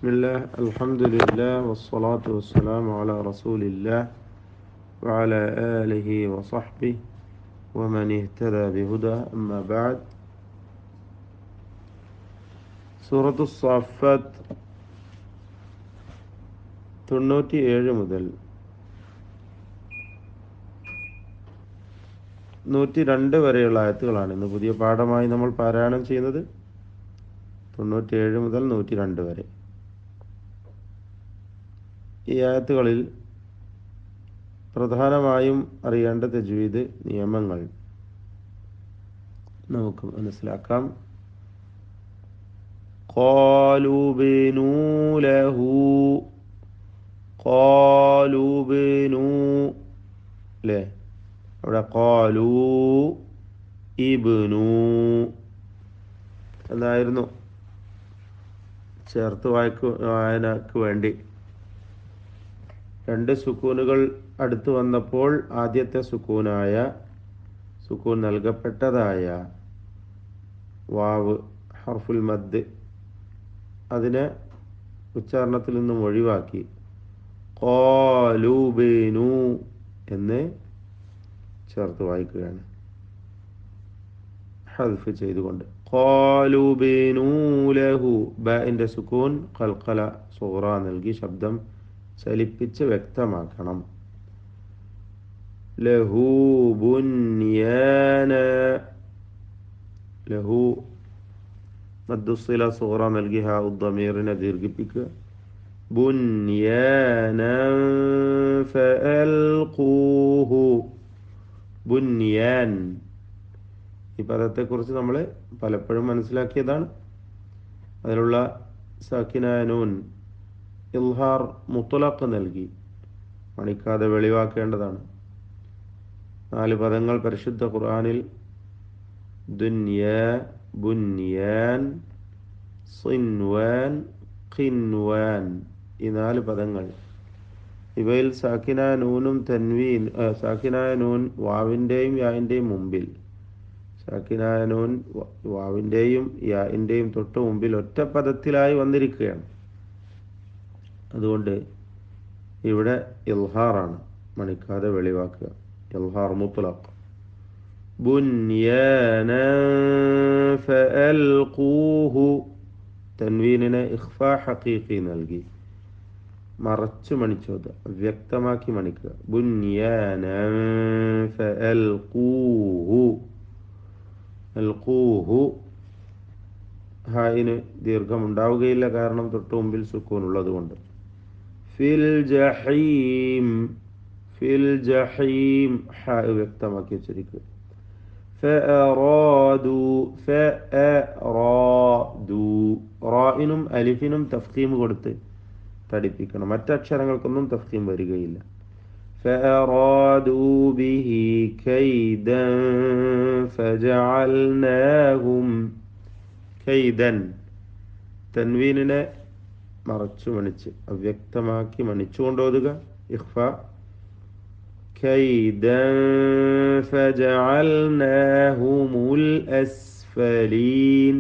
بسم الله الحمد لله والصلاة والسلام على رسول الله وعلى آله وصحبه ومن اهتدى بهدى أما بعد سورة الصافات 97 മുതൽ 102 വരെയുള്ള ആയത്തുകളാണ് ഇന്ന് പുതിയ പാഠമായി നമ്മൾ പാരായണം ചെയ്യുന്നത്. 97 മുതൽ 102 വരെ ഈ ആയത്തുകളിൽ പ്രധാനമായും അറിയേണ്ട തജ്വീദ് നിയമങ്ങൾ നമുക്ക് മനസ്സിലാക്കാം. ഖാലൂ ബിനൂ ലഹു, ഖാലൂ ബിനൂ അല്ലേ, അവിടെ ഖാലൂ ഇബ്നു എന്നായിരുന്നു ചേർത്ത് വായനക്ക് വേണ്ടി. രണ്ട് സുക്കൂനുകൾ അടുത്ത് വന്നപ്പോൾ ആദ്യത്തെ സുക്കൂൻ നൽകപ്പെട്ടതായ വാവ് ഹർഫുൽ മദ് അതിനെ ഉച്ചാരണത്തിൽ നിന്നും ഒഴിവാക്കി ഖാലൂ ബിനൂ എന്ന് ചേർത്ത് വായിക്കുകയാണ്, ഹദ്ഫ് ചെയ്തുകൊണ്ട്. ഖാലൂ ബിനൂ ലഹു, ബഇന്റെ സുക്കൂൻ ഖൽഖല സുഗ്റ നൽകി ശബ്ദം ചലിപ്പിച്ച് വ്യക്തമാക്കണം. ലഹു ബുൻയാന, ലഹു മദ്ദുസ്സില സുഗ്റ നൽകി ഹാ ഉദ്ദമീറിനെ ദീർഘിപ്പിക്കുക. ബുൻയാന ഫഅൽഖൂഹു, ബുൻയാൻ ഈ പദത്തെക്കുറിച്ച് നമ്മൾ പലപ്പോഴും മനസ്സിലാക്കിയതാണ്. അതിലുള്ള സാക്കിനായ നൂൻ ഇൽഹാർ മുത്തലഖ് നൽകി മണിക്കാതെ വെളിവാക്കേണ്ടതാണ്. 4 പദങ്ങൾ പരിശുദ്ധ ഖുർആനിൽ ദുനിയാ, ബുനിയാൻ, സിൻവാൻ, ഖിൻവാൻ ഈ 4 പദങ്ങൾ. ഇവയിൽ സാക്കിനായ നൂനും തൻവീൻ, സാക്കിനായ നൂൻ വാവിൻ്റെയും യാഇൻ്റെയും മുമ്പിൽ, സാക്കിനായ നൂൻ വാവിൻ്റെയും യാഇൻ്റെയും തൊട്ട് മുമ്പിൽ ഒറ്റ പദത്തിലായി വന്നിരിക്കുകയാണ്. അതുകൊണ്ട് ഇവിടെ ഇൽഹാറാണ്, മണിക്കാതെ വെളിവാക്കുക, ഇൽഹാർ മുത്ലഖ്. ബുൻയാന ഫഅൽഖൂഹു, തൻവീനിനെ ഇഖ്ഫാ ഹഖീഖി നൽകി മറച്ചു മണിച്ചോത് വ്യക്തമാക്കി മണിക്കുക. ബുൻയാന ഫഅൽഖൂഹു, അൽഖൂഹു ഹായിന് ദീർഘം ഉണ്ടാവുകയില്ല, കാരണം തൊട്ട് മുമ്പിൽ സുക്കൂൻ ഉള്ളതുകൊണ്ട്. ഫിൽ ജഹീം, ഫിൽ ജഹീം ഹാ വ്യക്തമാക്കി വെച്ചിരിക്കുക. ഫഅറാദു, ഫഅറാദു റാഇനും അലിഫിനും തഫ്ഖീം കൊടുത്ത് തടിപ്പിക്കണം, മറ്റക്ഷരങ്ങൾക്കൊന്നും തഫ്ഖീം വരികയില്ല. ഫഅറാദു ബിഹി കൈദൻ ഫജഅൽനാഹും കൈദൻ, തൻവീനിനെ മറച്ചു മണിച്ച് അവ്യക്തമാക്കി മണിച്ചുകൊണ്ടോതുക, ഇഖ്ഫ. കൈദൻ ഫജഅൽനാഹുമുൽ അസ്ഫലീൻ,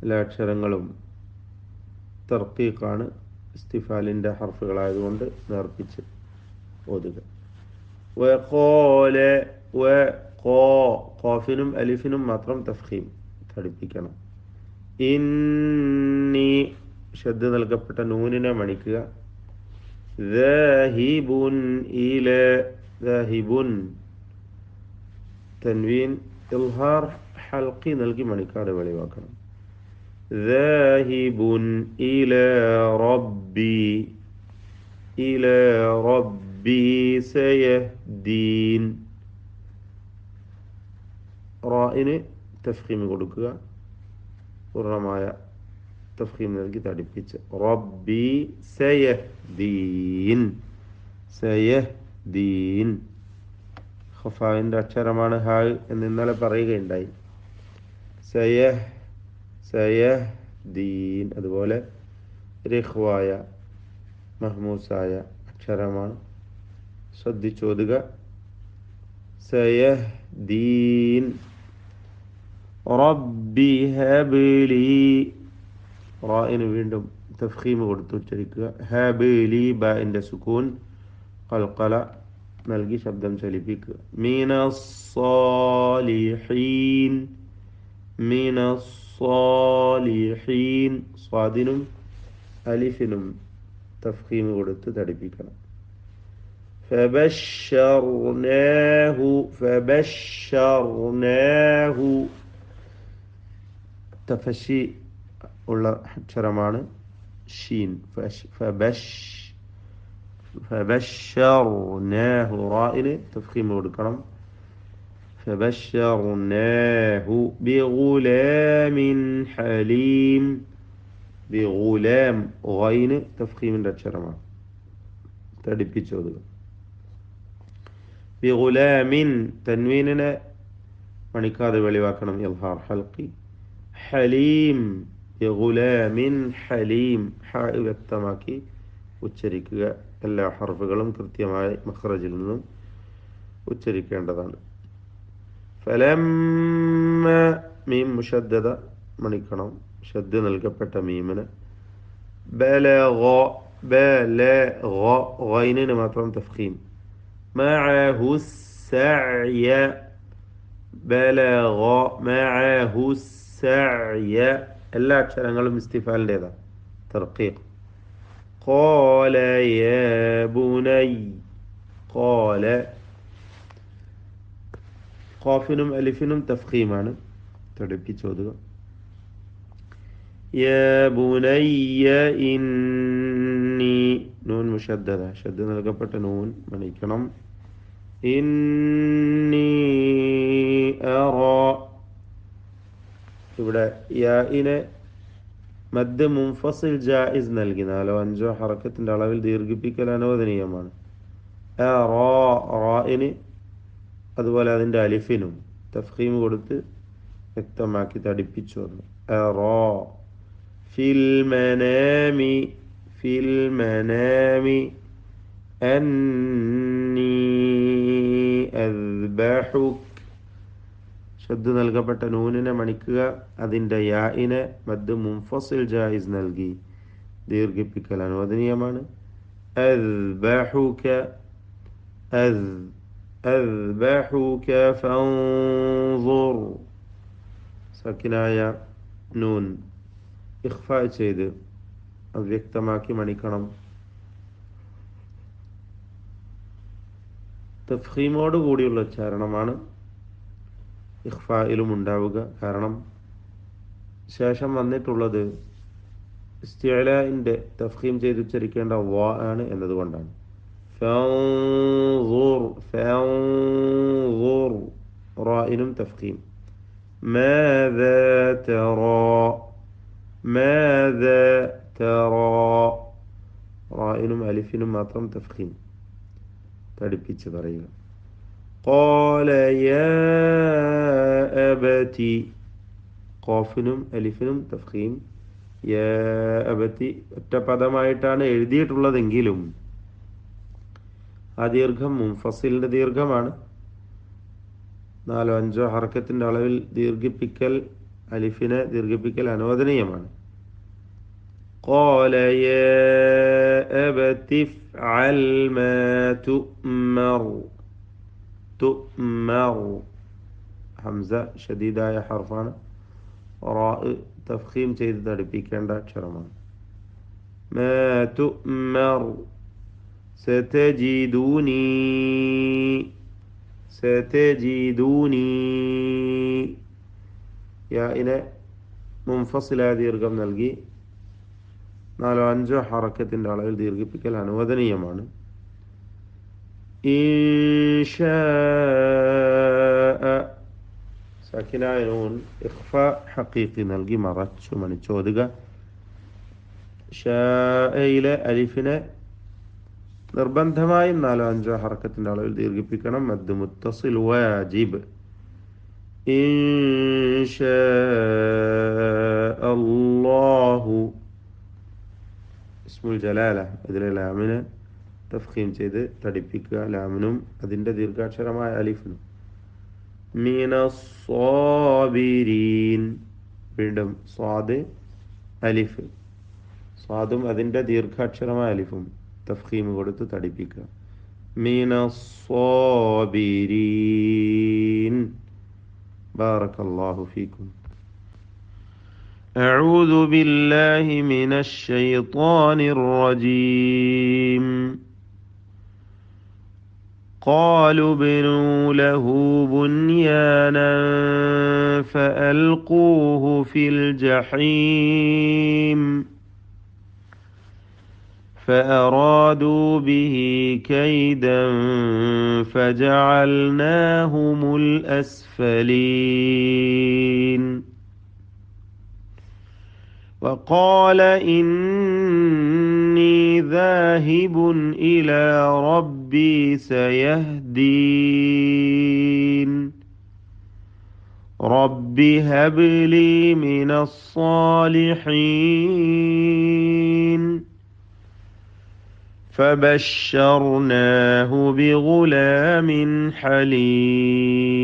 എല്ലാ അക്ഷരങ്ങളും തർക്കീഖാണ്, ഇസ്തിഫാലിൻ്റെ ഹർഫുകളായതുകൊണ്ട് നേർപ്പിച്ച് ഓതുക. വഖാല, ഖാഫിനും അലിഫിനും മാത്രം തഫ്ഖീം ഘടിപ്പിക്കണം. ഇന്നി ഷദ്ദ് നൽകപ്പെട്ട നൂനിനെ മണിക്കുക. ദാഹിബുൻ ഇല, ദാഹിബുൻ തൻവീൻ ഇൽഹാർ ഹൽഖി നൽകി മണിക്കാതെ വെളിവാക്കണം. ദാഹിബുൻ ഇല റബ്ബി, ഇല റബ്ബി സയഹ്ദീൻ, റാഇന് തഫ്ഖീം കൊടുക്കുക, പൂർണ്ണമായ തഫ്ഖീം നൽകി തടിപ്പിച്ച് റബ്ബി സയഹ്ദീൻ, സയഹ്ദീൻ ഖഫാവിൻ്റെ അക്ഷരമാണ് ഹാ എന്ന് ഇന്നലെ പറയുകയുണ്ടായി. സയഹ്ദീൻ അതുപോലെ റിഖ്വായ മഹ്മൂസായ അക്ഷരമാണ്, ശ്രദ്ധിച്ചോതുക. സയഹ്ദീൻ റബ്ബി ഹബ്ലി റായിന് വീണ്ടും തഫ്ഖീം കൊടുത്ത് ഉച്ചരിക്കുക. ഹബ്ലി ബാഇന്റെ സുകൂൻ ഖൽഖല നൽകി ശബ്ദം ചലിപ്പിക്കുക. മിനസ്സാലിഹീൻ മിനസ്സാലിഹീൻ സ്വാദിനും അലിഫിനും തഫ്ഖീം കൊടുത്ത് തടിപ്പിക്കണം. ഫബശ്ശർനാഹു തഫശി ഉള്ള അക്ഷരമാണ് ഷീൻ. ഫബശ്ശർനാഹു റായിന് തഫ്ഖീം കൊടുക്കണം. ഫബശ്ശർനാഹു ബിഗുലാമിൻ ഹലീം. ബിഗുലാം ഗൈന് തഫ്ഖീമിന്റെ അക്ഷരമാണ്, തടിപ്പിച്ചോതുക. ബിഗുലാമിൻ തൻവീനിനെ മണിക്കാതെ വെളിവാക്കണം, ഇൽഹാർ ഹൽഖി. ഹലീം ബിഗുലാമിൻ ഹലീം ഹ വ്യക്തമാക്കി ഉച്ചരിക്കുക. എല്ലാ ഹർഫുകളും കൃത്യമായി മഖ്റജിൽ നിന്നും ഉച്ചരിക്കേണ്ടതാണ്. ഫലമ്മ മീം മുഷദ്ദദ മണിക്കണം, ഷദ്ദ് നൽകപ്പെട്ട മീമിന്. ബലഗ ബലഗ ഗൈനിന് മാത്രം തഫ്ഖീം. മഅഹു സഅയ ബലഗ മഅഹു സഅയ എല്ലാ അക്ഷരങ്ങളും ഇസ്തിഫാലിൻ്റെതാ, തർഖീഖ്. ഖാല യാ ബുനൈ ഖാല ഖാഫിനും അലിഫിനും തഫ്ഖീമാണ്, തടിപ്പിച്ചോതുക. യാ ബുനയ്യ ഇന്നി നൂൻ മുഷദ്ദദ ഷദ്ദ നൽകപ്പെട്ട നൂൻ മണിക്കണം. ഇന്നി അറാ ഇവിടെ യാഇനെ മദ് മുൻഫസിൽ ജായിസ് നൽകി 4-5 ഹറക്കത്തിന്റെ അളവിൽ ദീർഘിപ്പിക്കൽ അനുവദനീയമാണ്. റാഇന് അതുപോലെ അതിൻ്റെ അലിഫിനും തഫ്ഖീം കൊടുത്ത് വ്യക്തമാക്കി തടിപ്പിച്ചു വന്നു. ഫിൽ മനാമി ഫിൽ മനാമി അന്നീ അസ്ബഹുക് ഷദ്ദ് നൽകപ്പെട്ട നൂനിനെ മണിക്കുക, അതിൻ്റെ യാഇനെ മദ് മുൻഫസിൽ ജായിസ് നൽകി ദീർഘിപ്പിക്കൽ അനുവദനീയമാണ്. അസ്ബഹുക അസ്ബഹുക ഫൻദുർ സക്കിനായ നൂൻ ഇഖ്ഫാ ചെയ്ത് അവ്യക്തമാക്കി മണിക്കണം. തഫ്ഖീമോട് കൂടിയുള്ള ഉച്ചാരണമാണ് ഇഖ്ഫായിലും ഉണ്ടാവുക. കാരണം ശേഷം വന്നിട്ടുള്ളത് ഇസ്തിഅലാഇന്റെ തഫ്ഖീം ചെയ്ത് ഉച്ചരിക്കേണ്ട വാ ആണ് എന്നതുകൊണ്ടാണ്. ഫൻദുർ ഫൻദുർ റായിനും തഫ്ഖീം. മാദാ തറാ മാദാ തറാ റായിനും അലിഫിനും മാത്രം തഫ്ഖീം, തടിപ്പിച്ച് പറയുക. ഖാല യാ അബതി ഖാഫിനും അലിഫിനും തഫ്ഖീം. യാ അബതി ഒറ്റ പദമായിട്ടാണ് എഴുതിയിട്ടുള്ളതെങ്കിലും ആ ദീർഘം മുൻഫസിലിന്റെ ദീർഘമാണ്. 4-5 ഹർക്കത്തിന്റെ അളവിൽ ദീർഘിപ്പിക്കൽ അലിഫിനെ ദീർഘിപ്പിക്കൽ അനുവദനീയമാണ്. ഖാല യാ അബതി ഇഫ്അൽ മാ തുഅ്മർ തുഅ്മർ ഹംസ ഷദീദായ ഹർഫാണ്, റാ തഫ്ഖീം ചെയ്ത് തടിപ്പിക്കേണ്ട അക്ഷരമാണ്. മാ തുഅ്മർ സതജിദൂനി സതജിദൂനി യാഇനെ മുൻഫസിലായ ദീർഘം നൽകി 4-5 ഹറക്കത്തിന്റെ അളവിൽ ദീർഘിപ്പിക്കൽ അനുവദനീയമാണ്. ഇൻഷാഅ സക്കിനായ നൂൻ ഇഖ്ഫാ ഹഖീഖി നൽകി മറച്ചു മണിച്ചോതുക. ഷാഇലെ അലിഫിനെ നിർബന്ധമായും 4-5 ഹറക്കത്തിന്റെ അളവിൽ ദീർഘിപ്പിക്കണം. മദ് മുത്തസിൽ വാജിബ്. ഇൻഷാഅല്ലാഹു ഇസ്മുൽ ജലാല ഇതിലെ ലാമിനെ തഫ്ഖീം ചെയ്ത് തടിപ്പിക്കുക, ലാമിനും അതിൻ്റെ ദീർഘാക്ഷരമായ അലിഫിനും. മിനസ്സാബിരീൻ. വീണ്ടും സ്വാദ് അലിഫ്, സ്വാദും അതിൻ്റെ ദീർഘാക്ഷരമായ അലിഫും തഫ്ഖീം കൊടുത്ത് തടിപ്പിക്കുക. മിനസ്സാബിരീൻ. ബാറക്കല്ലാഹു ഫീക്കും. أعوذ بالله من الشيطان الرجيم. قالوا ابنوا له بنيانا فألقوه في الجحيم فأرادوا به كيدا فجعلناهم الأسفلين. وقال إني ذاهب إلى ربي سيهدين. رب هب لي من الصالحين. فبشرناه بغلام حليم.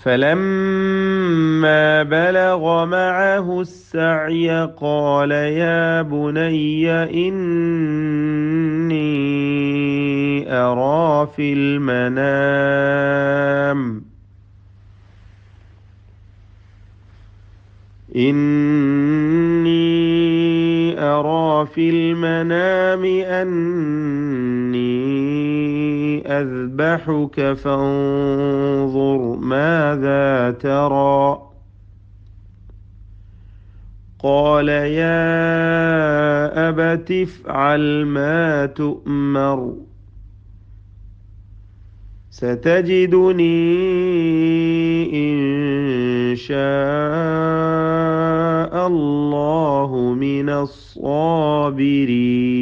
فلما بلغ معه السعي قال يا بني إني أرى في المنام أني أذبحك فانظر ماذا ترى. قال يا أبت افعل ما تؤمر ستجدني إن شاء الله من الصابرين.